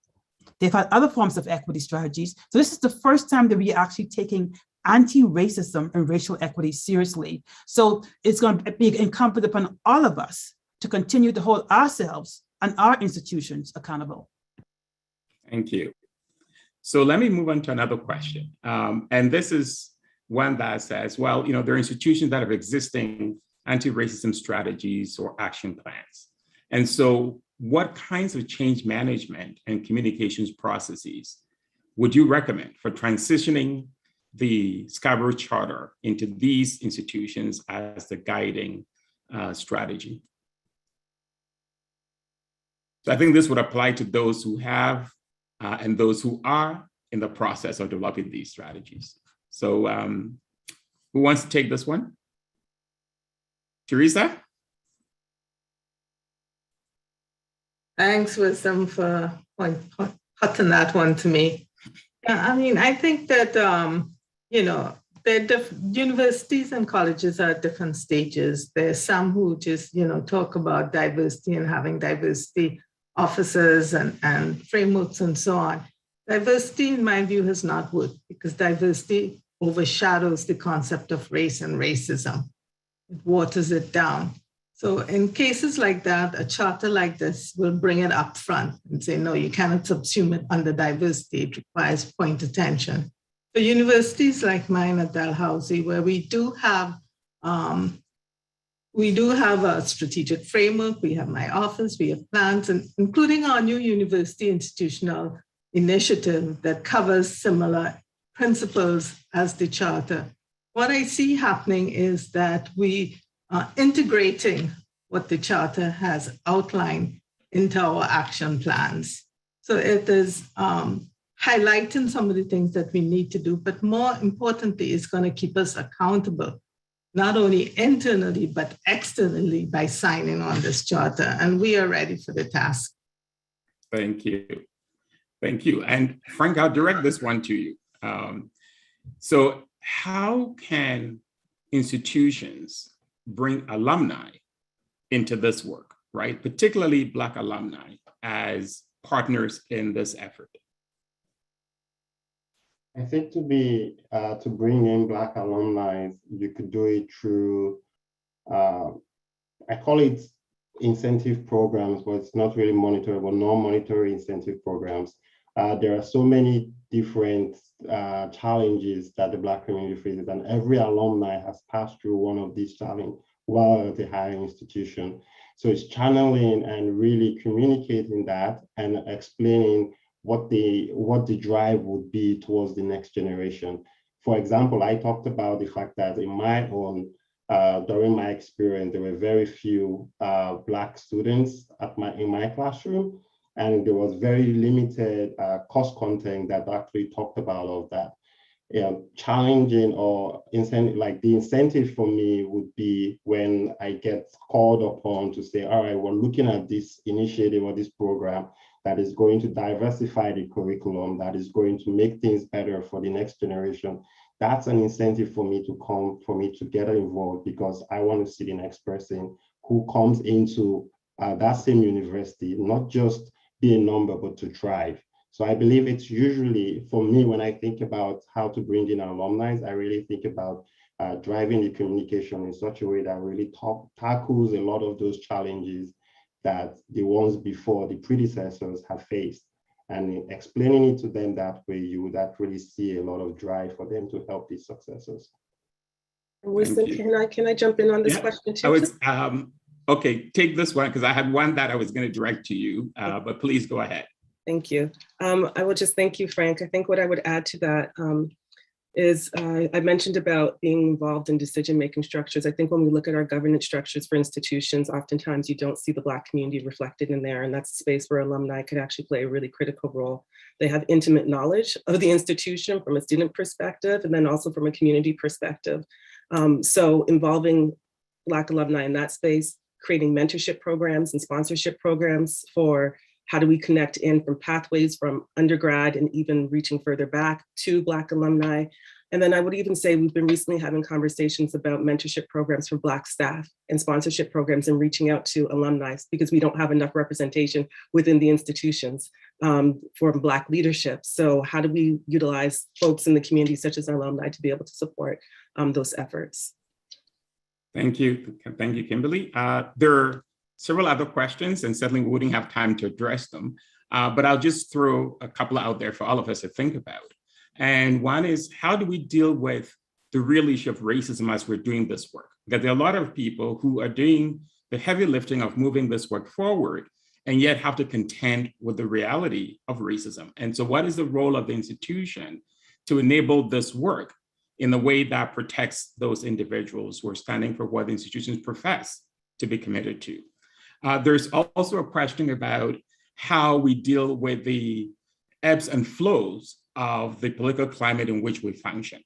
They've had other forms of equity strategies. So this is the first time that we are actually taking anti-racism and racial equity seriously. So it's going to be incumbent upon all of us to continue to hold ourselves and our institutions accountable. Thank you. So let me move on to another question. And this is one that says, well, you know, there are institutions that have existing anti-racism strategies or action plans. And so what kinds of change management and communications processes would you recommend for transitioning the Scarborough Charter into these institutions as the guiding strategy? So I think this would apply to those who have and those who are in the process of developing these strategies. So who wants to take this one? Teresa? Thanks, Wisdom, for putting that one to me. Yeah, I mean, I think that, you know, universities and colleges are at different stages. There's some who just, you know, talk about diversity and having diversity officers and frameworks and so on. Diversity, in my view, has not worked because diversity overshadows the concept of race and racism. It waters it down. So in cases like that, a charter like this will bring it up front and say, no, you cannot subsume it under diversity. It requires point attention. For universities like mine at Dalhousie, where we do have a strategic framework, we have my office, we have plans, and including our new university institutional initiative that covers similar principles as the charter. What I see happening is that we are integrating what the charter has outlined into our action plans. So it is highlighting some of the things that we need to do, but more importantly, it's going to keep us accountable, not only internally, but externally by signing on this charter. And we are ready for the task. Thank you. Thank you. And Frank, I'll direct this one to you. So how can institutions bring alumni into this work, right? Particularly Black alumni as partners in this effort? I think to bring in Black alumni, you could do it through, I call it incentive programs, but it's not really monitorable, non-monetary incentive programs. There are so many different challenges that the Black community faces, and every alumni has passed through one of these challenges while at the higher institution. So it's channeling and really communicating that and explaining what the drive would be towards the next generation. For example, I talked about the fact that in my own, during my experience, there were very few Black students in my classroom, and there was very limited course content that actually talked about all of that. Challenging or incentive, like the incentive for me would be when I get called upon to say, all right, we're looking at this initiative or this program that is going to diversify the curriculum, that is going to make things better for the next generation. That's an incentive for me to come, for me to get involved, because I want to see the next person who comes into that same university, not just be a number, but to thrive. So I believe it's usually, for me, when I think about how to bring in alumni, I really think about driving the communication in such a way that really tackles a lot of those challenges that the ones before, the predecessors, have faced. And explaining it to them that way, you would actually see a lot of drive for them to help these successors. Wisdom, can I jump in on this question too? Okay, take this one, because I had one that I was going to direct to you, but please go ahead. Thank you. I will just thank you, Frank. I think what I would add to that is I mentioned about being involved in decision-making structures. I think when we look at our governance structures for institutions, oftentimes you don't see the Black community reflected in there, and that's a space where alumni could actually play a really critical role. They have intimate knowledge of the institution from a student perspective, and then also from a community perspective. So involving Black alumni in that space, creating mentorship programs and sponsorship programs for How do we connect in from pathways from undergrad and even reaching further back to Black alumni? And then I would even say we've been recently having conversations about mentorship programs for Black staff and sponsorship programs and reaching out to alumni because we don't have enough representation within the institutions for Black leadership. So how do we utilize folks in the community such as our alumni to be able to support those efforts? Thank you. Thank you, Kimberly. There are several other questions and certainly we wouldn't have time to address them, but I'll just throw a couple out there for all of us to think about. And one is, how do we deal with the real issue of racism as we're doing this work? Because there are a lot of people who are doing the heavy lifting of moving this work forward and yet have to contend with the reality of racism. And so what is the role of the institution to enable this work in a way that protects those individuals who are standing for what the institutions profess to be committed to? There's also a question about how we deal with the ebbs and flows of the political climate in which we function.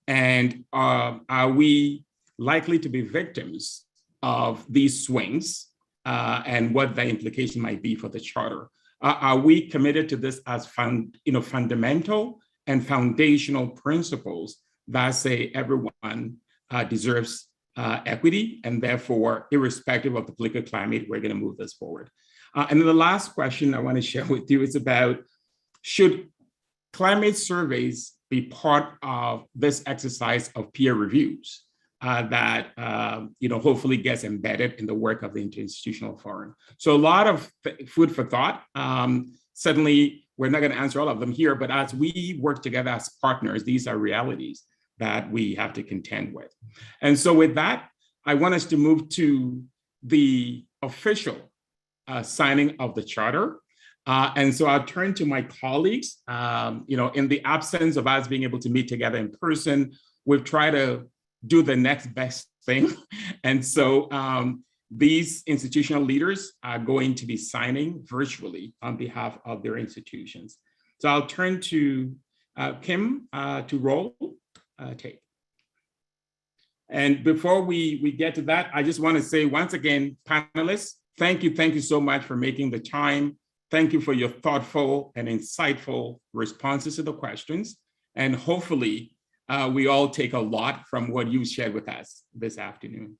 And are we likely to be victims of these swings and what the implication might be for the charter? Are we committed to this as fundamental and foundational principles that say everyone deserves equity, and therefore, irrespective of the political climate, we're going to move this forward? And then the last question I want to share with you is about, should climate surveys be part of this exercise of peer reviews that hopefully gets embedded in the work of the Interinstitutional Forum? So a lot of food for thought. Certainly, we're not going to answer all of them here, but as we work together as partners, these are realities that we have to contend with. And so with that, I want us to move to the official signing of the charter. And so I'll turn to my colleagues. In the absence of us being able to meet together in person, we've tried to do the next best thing. And so these institutional leaders are going to be signing virtually on behalf of their institutions. So I'll turn to Kim to roll tape. And before we get to that, I just want to say once again, panelists, thank you so much for making the time. Thank you for your thoughtful and insightful responses to the questions. And hopefully we all take a lot from what you shared with us this afternoon.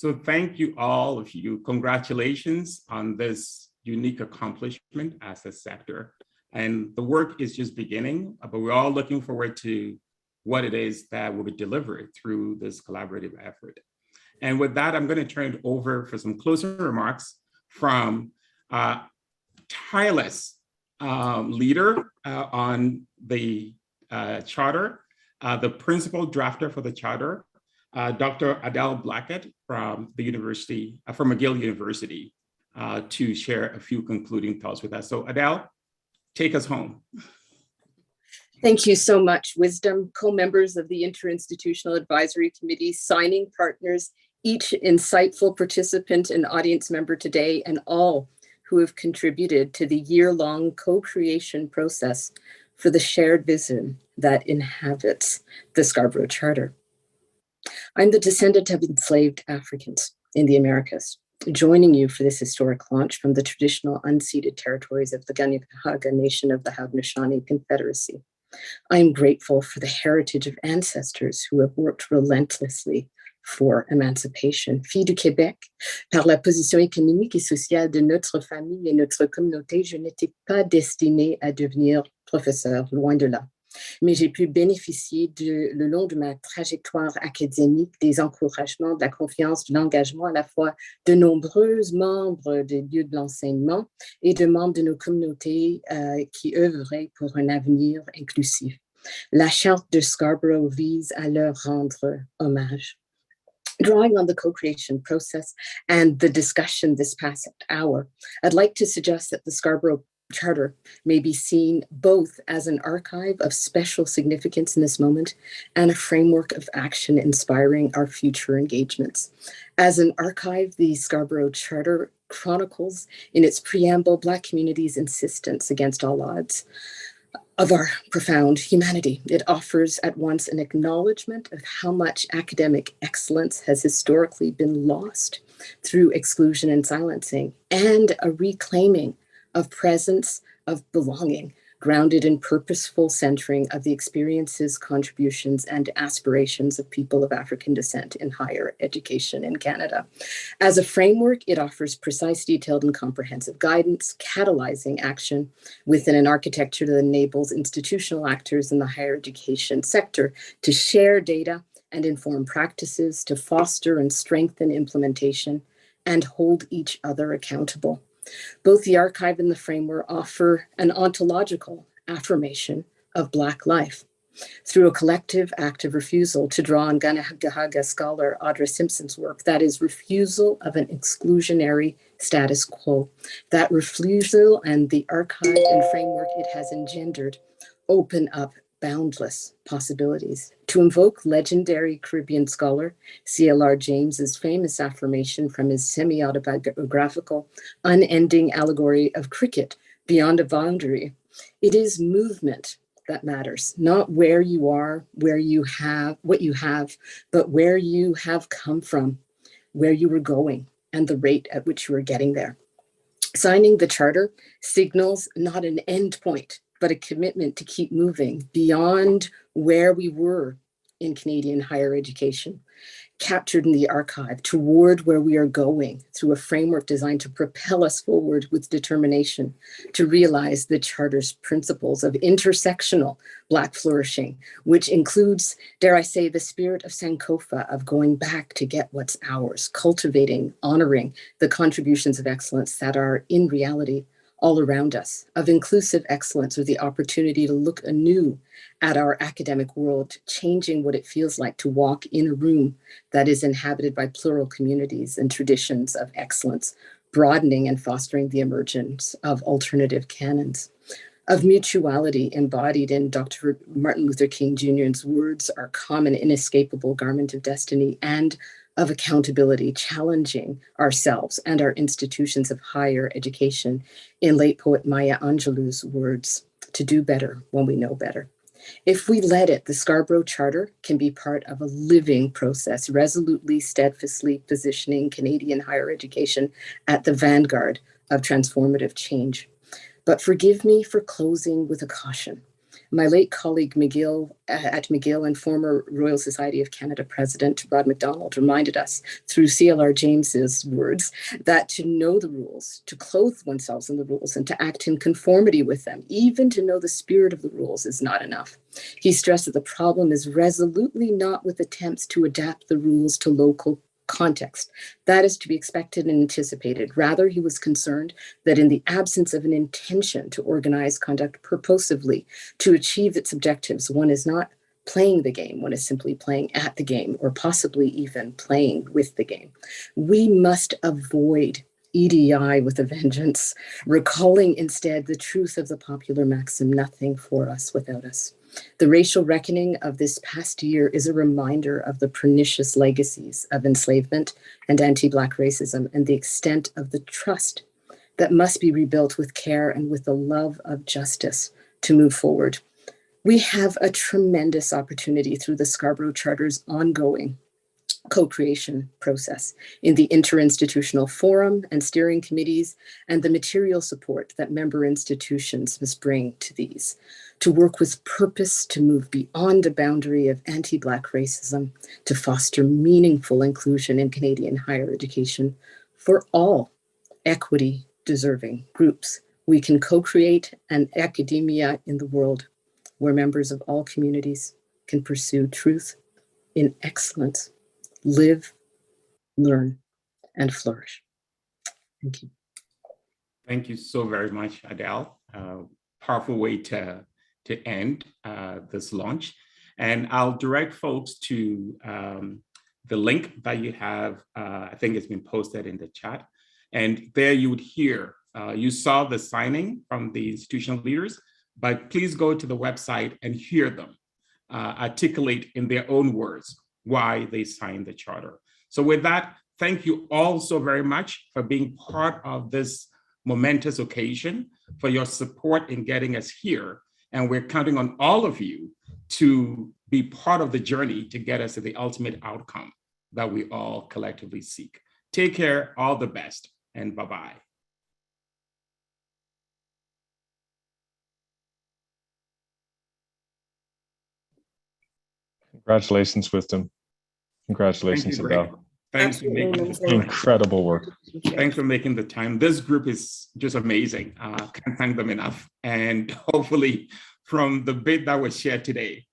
So thank you, all of you. Congratulations on this unique accomplishment as a sector. And the work is just beginning, but we're all looking forward to what it is that will be delivered through this collaborative effort. And with that, I'm going to turn it over for some closing remarks from tireless leader on the charter, the principal drafter for the charter, Dr. Adele Blackett from the university, from McGill University, to share a few concluding thoughts with us. So Adele, take us home. Thank you so much, Wisdom, co-members of the Interinstitutional Advisory Committee, signing partners, each insightful participant and audience member today, and all who have contributed to the year-long co-creation process for the shared vision that inhabits the Scarborough Charter. I'm the descendant of enslaved Africans in the Americas, joining you for this historic launch from the traditional unceded territories of the DeGagné Nation of the Haudenosaunee Confederacy. I am grateful for the heritage of ancestors who have worked relentlessly for emancipation. Fille du Québec, par la position économique et sociale de notre famille et notre communauté, je n'étais pas destinée à devenir professeur, loin de là. Mais j'ai pu bénéficier le long de ma trajectoire académique des encouragements, de la confiance, de l'engagement à la fois de nombreux membres des lieux de l'enseignement et de membres de nos communautés qui œuvraient pour un avenir inclusif. La charte de Scarborough vise à leur rendre hommage. Drawing on the co-creation process and the discussion this past hour, I'd like to suggest that the Scarborough Charter may be seen both as an archive of special significance in this moment and a framework of action inspiring our future engagements. As an archive, the Scarborough Charter chronicles in its preamble Black communities' insistence against all odds of our profound humanity. It offers at once an acknowledgement of how much academic excellence has historically been lost through exclusion and silencing, and a reclaiming of presence, of belonging, grounded in purposeful centering of the experiences, contributions, and aspirations of people of African descent in higher education in Canada. As a framework, it offers precise, detailed, and comprehensive guidance, catalyzing action within an architecture that enables institutional actors in the higher education sector to share data and inform practices, to foster and strengthen implementation, and hold each other accountable. Both the archive and the framework offer an ontological affirmation of Black life through a collective act of refusal, to draw on Gahaga scholar Audra Simpson's work, that is refusal of an exclusionary status quo. That refusal and the archive and framework it has engendered open up boundless possibilities. To invoke legendary Caribbean scholar C.L.R. James's famous affirmation from his semi-autobiographical Unending Allegory of Cricket, Beyond a Boundary, it is movement that matters, not where you are, where you have, what you have, but where you have come from, where you were going, and the rate at which you were getting there. Signing the charter signals not an end point, but a commitment to keep moving beyond where we were in Canadian higher education, captured in the archive, toward where we are going through a framework designed to propel us forward with determination to realize the Charter's principles of intersectional Black flourishing, which includes, dare I say, the spirit of Sankofa, of going back to get what's ours, cultivating, honoring the contributions of excellence that are in reality all around us, of inclusive excellence, with the opportunity to look anew at our academic world, changing what it feels like to walk in a room that is inhabited by plural communities and traditions of excellence, broadening and fostering the emergence of alternative canons, of mutuality embodied in Dr. Martin Luther King Jr.'s words, our common inescapable garment of destiny, and of accountability, challenging ourselves and our institutions of higher education, in late poet Maya Angelou's words, to do better when we know better. If we let it, the Scarborough Charter can be part of a living process, resolutely, steadfastly positioning Canadian higher education at the vanguard of transformative change. But forgive me for closing with a caution. My late colleague at McGill and former Royal Society of Canada President Rod MacDonald reminded us through CLR James's words that to know the rules, to clothe oneself in the rules and to act in conformity with them, even to know the spirit of the rules is not enough. He stressed that the problem is resolutely not with attempts to adapt the rules to local context. That is to be expected and anticipated. Rather, he was concerned that in the absence of an intention to organize conduct purposively to achieve its objectives, one is not playing the game, one is simply playing at the game, or possibly even playing with the game. We must avoid EDI with a vengeance, recalling instead the truth of the popular maxim, nothing for us without us. The racial reckoning of this past year is a reminder of the pernicious legacies of enslavement and anti-Black racism and the extent of the trust that must be rebuilt with care and with the love of justice to move forward. We have a tremendous opportunity through the Scarborough Charter's ongoing co-creation process in the interinstitutional forum and steering committees and the material support that member institutions must bring to these, to work with purpose to move beyond the boundary of anti-Black racism, to foster meaningful inclusion in Canadian higher education for all equity-deserving groups. We can co-create an academia in the world where members of all communities can pursue truth in excellence, live, learn, and flourish. Thank you. Thank you so very much, Adele. Powerful way to end this launch. And I'll direct folks to the link that you have. I think it's been posted in the chat. And there you would hear, you saw the signing from the institutional leaders, but please go to the website and hear them articulate in their own words why they signed the charter. So with that, thank you all so very much for being part of this momentous occasion, for your support in getting us here. And we're counting on all of you to be part of the journey to get us to the ultimate outcome that we all collectively seek. Take care, all the best, and bye-bye. Congratulations, Wisdom. Congratulations, Adele. Thanks for making incredible work. Thanks for making the time. This group is just amazing. Can't thank them enough. And hopefully from the bit that was shared today,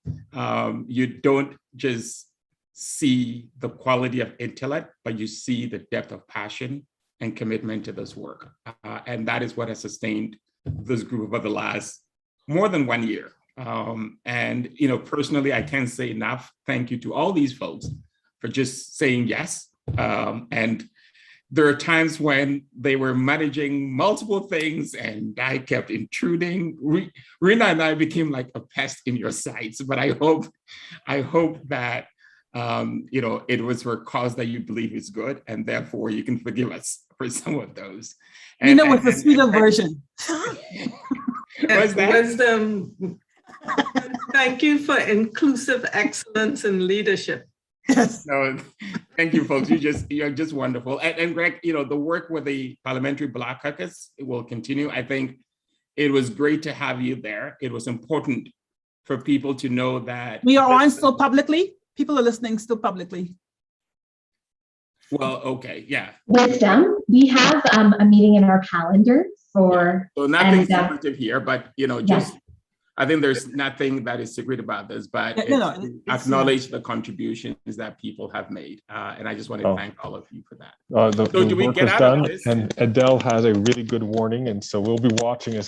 you don't just see the quality of intellect, but you see the depth of passion and commitment to this work. And that is what has sustained this group over the last more than 1 year. And personally, I can't say enough thank you to all these folks for just saying yes. And there are times when they were managing multiple things and I kept intruding. Rina and I became like a pest in your sights, but I hope that it was for a cause that you believe is good, and therefore you can forgive us for some of those. And, it's a sweeter version. What's that? Wisdom. Thank you for inclusive excellence in leadership. Yes. No, thank you, folks. You're just wonderful. And Greg, the work with the Parliamentary Black Caucus will continue. I think it was great to have you there. It was important for people to know that we are on still publicly. People are listening still publicly. Well, okay, yeah. Wisdom, we have a meeting in our calendar for. So nothing secretive here, but just I think there's nothing that is secret about this, but acknowledge the contributions that people have made, and I just want to thank all of you for that. The work was done, and Adele has a really good warning, and so we'll be watching as well.